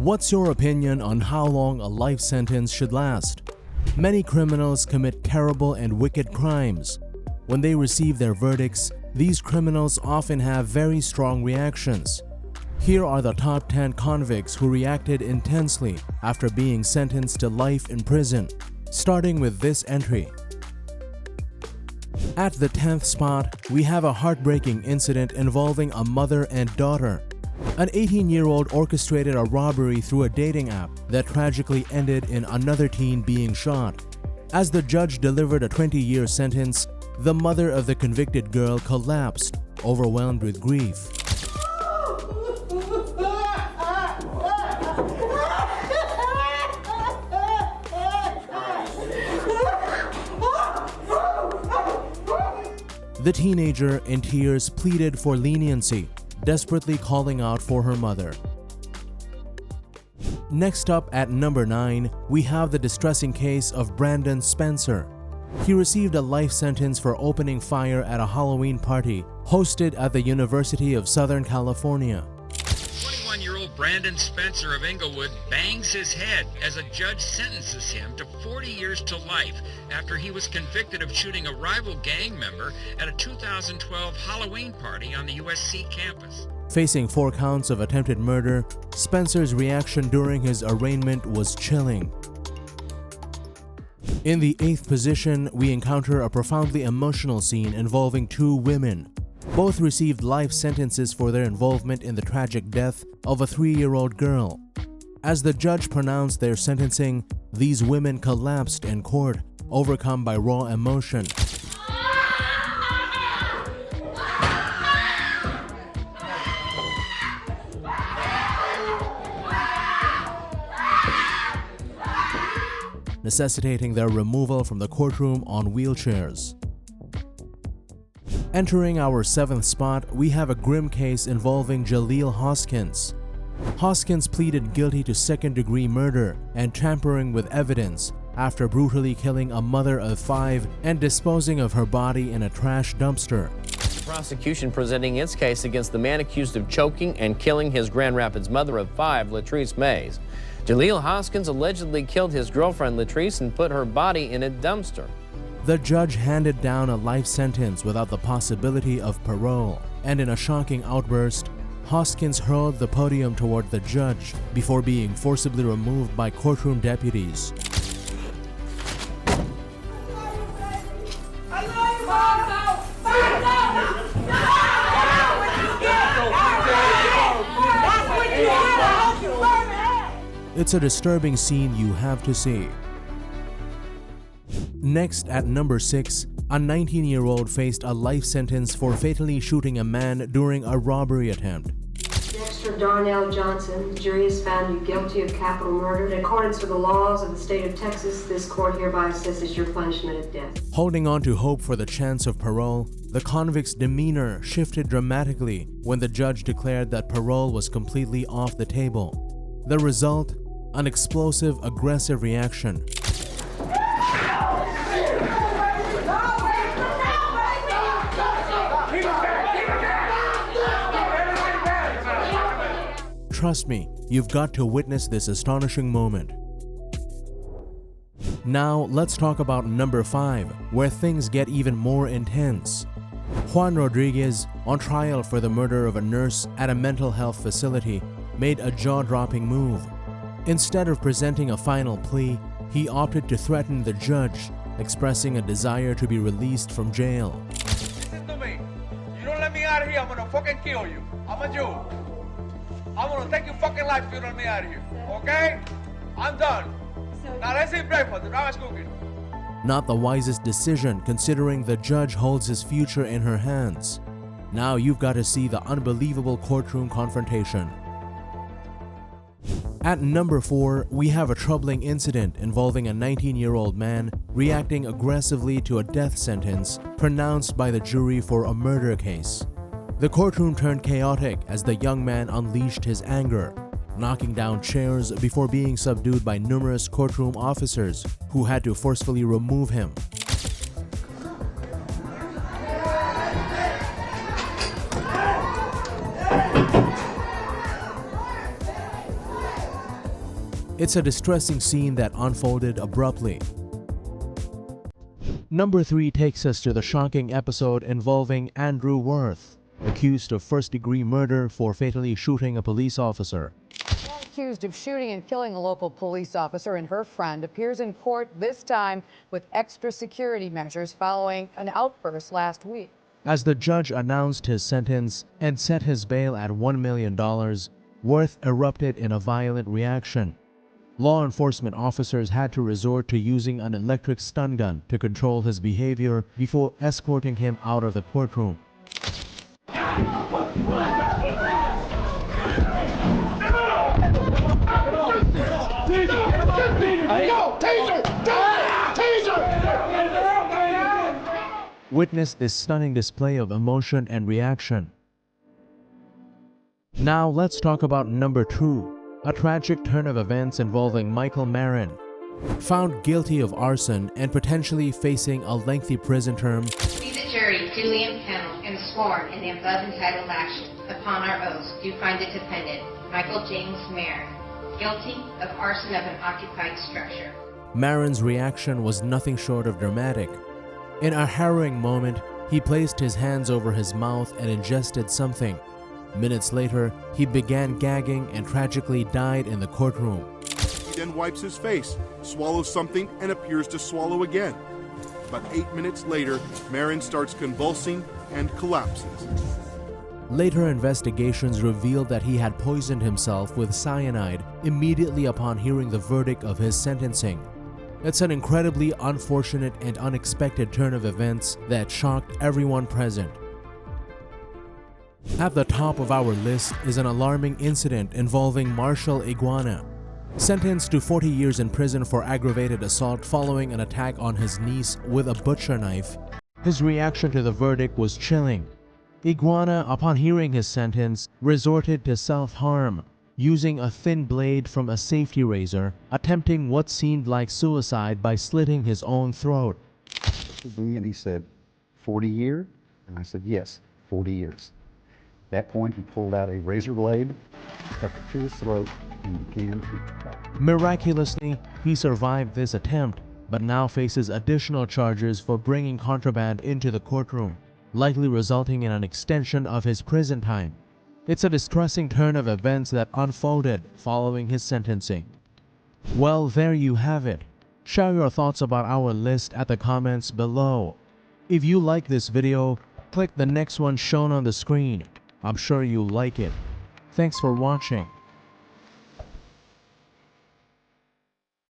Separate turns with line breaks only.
What's your opinion on how long a life sentence should last? Many criminals commit terrible and wicked crimes. When they receive their verdicts, these criminals often have very strong reactions. Here are the top 10 convicts who reacted intensely after being sentenced to life in prison, starting with this entry. At the 10th spot, we have a heartbreaking incident involving a mother and daughter. An 18-year-old orchestrated a robbery through a dating app that tragically ended in another teen being shot. As the judge delivered a 20-year sentence, the mother of the convicted girl collapsed, overwhelmed with grief. The teenager, in tears, pleaded for leniency, desperately calling out for her mother. Next up at number 9, we have the distressing case of Brandon Spencer. He received a life sentence for opening fire at a Halloween party hosted at the University of Southern California.
21-year-old Brandon Spencer of Inglewood bangs his head as a judge sentences him to 40 years to life after he was convicted of shooting a rival gang member at a 2012 Halloween party on the USC campus.
Facing 4 counts of attempted murder, Spencer's reaction during his arraignment was chilling. In the 8th position, we encounter a profoundly emotional scene involving 2 women. Both received life sentences for their involvement in the tragic death of a 3-year-old girl. As the judge pronounced their sentencing, these women collapsed in court, overcome by raw emotion. Necessitating their removal from the courtroom on wheelchairs. Entering our 7th spot, we have a grim case involving Jaleel Hoskins. Hoskins pleaded guilty to second-degree murder and tampering with evidence after brutally killing a mother of 5 and disposing of her body in a trash dumpster.
The prosecution presenting its case against the man accused of choking and killing his Grand Rapids mother of 5, Latrice Mays. Jaleel Hoskins allegedly killed his girlfriend Latrice and put her body in a dumpster.
The judge handed down a life sentence without the possibility of parole, and in a shocking outburst, Hoskins hurled the podium toward the judge before being forcibly removed by courtroom deputies. It's a disturbing scene you have to see. Next, at number 6, a 19-year-old faced a life sentence for fatally shooting a man during a robbery attempt.
Dexter Darnell Johnson, the jury has found you guilty of capital murder. In accordance with the laws of the state of Texas, this court hereby assesses your punishment of death.
Holding on to hope for the chance of parole, the convict's demeanor shifted dramatically when the judge declared that parole was completely off the table. The result? An explosive, aggressive reaction. Trust me, you've got to witness this astonishing moment. Now, let's talk about number 5, where things get even more intense. Juan Rodriguez, on trial for the murder of a nurse at a mental health facility, made a jaw-dropping move. Instead of presenting a final plea, he opted to threaten the judge, expressing a desire to be released from jail.
Listen to me. You don't let me out of here, I'm gonna fucking kill you. I'm a Jew. I'm gonna take your fucking life if you don't let me out of here. Okay? I'm done. Now let's eat breakfast. The driver's cooking.
Not the wisest decision, considering the judge holds his future in her hands. Now you've got to see the unbelievable courtroom confrontation. At number 4, we have a troubling incident involving a 19-year-old man reacting aggressively to a death sentence pronounced by the jury for a murder case. The courtroom turned chaotic as the young man unleashed his anger, knocking down chairs before being subdued by numerous courtroom officers who had to forcefully remove him. It's a distressing scene that unfolded abruptly. Number 3 takes us to the shocking episode involving Andrew Worth, accused of first-degree murder for fatally shooting a police officer.
Accused of shooting and killing a local police officer and her friend appears in court this time with extra security measures following an outburst last week.
As the judge announced his sentence and set his bail at $1 million, Worth erupted in a violent reaction. Law enforcement officers had to resort to using an electric stun gun to control his behavior before escorting him out of the courtroom. Witness this stunning display of emotion and reaction. Now let's talk about number 2, a tragic turn of events involving Michael Marin. Found guilty of arson and potentially facing a lengthy prison term,
We, the jury, duly impaneled and sworn in the above entitled action, upon our oaths, do find the defendant, Michael James Marin, guilty of arson of an occupied structure.
Marin's reaction was nothing short of dramatic. In a harrowing moment, he placed his hands over his mouth and ingested something. Minutes later, he began gagging and tragically died in the courtroom.
He then wipes his face, swallows something, and appears to swallow again. But 8 minutes later, Marin starts convulsing and collapses.
Later investigations revealed that he had poisoned himself with cyanide immediately upon hearing the verdict of his sentencing. It's an incredibly unfortunate and unexpected turn of events that shocked everyone present. At the top of our list is an alarming incident involving Marshall Iguana. Sentenced to 40 years in prison for aggravated assault following an attack on his niece with a butcher knife, his reaction to the verdict was chilling. Iguana, upon hearing his sentence, resorted to self-harm, using a thin blade from a safety razor, attempting what seemed like suicide by slitting his own throat.
And he said, 40 years? And I said, yes, 40 years. At that point, he pulled out a razor blade, cut it to his throat, and began to...
Miraculously, he survived this attempt, but now faces additional charges for bringing contraband into the courtroom, likely resulting in an extension of his prison time. It's a distressing turn of events that unfolded following his sentencing. Well, there you have it. Share your thoughts about our list at the comments below. If you like this video, click the next one shown on the screen. I'm sure you'll like it. Thanks for watching.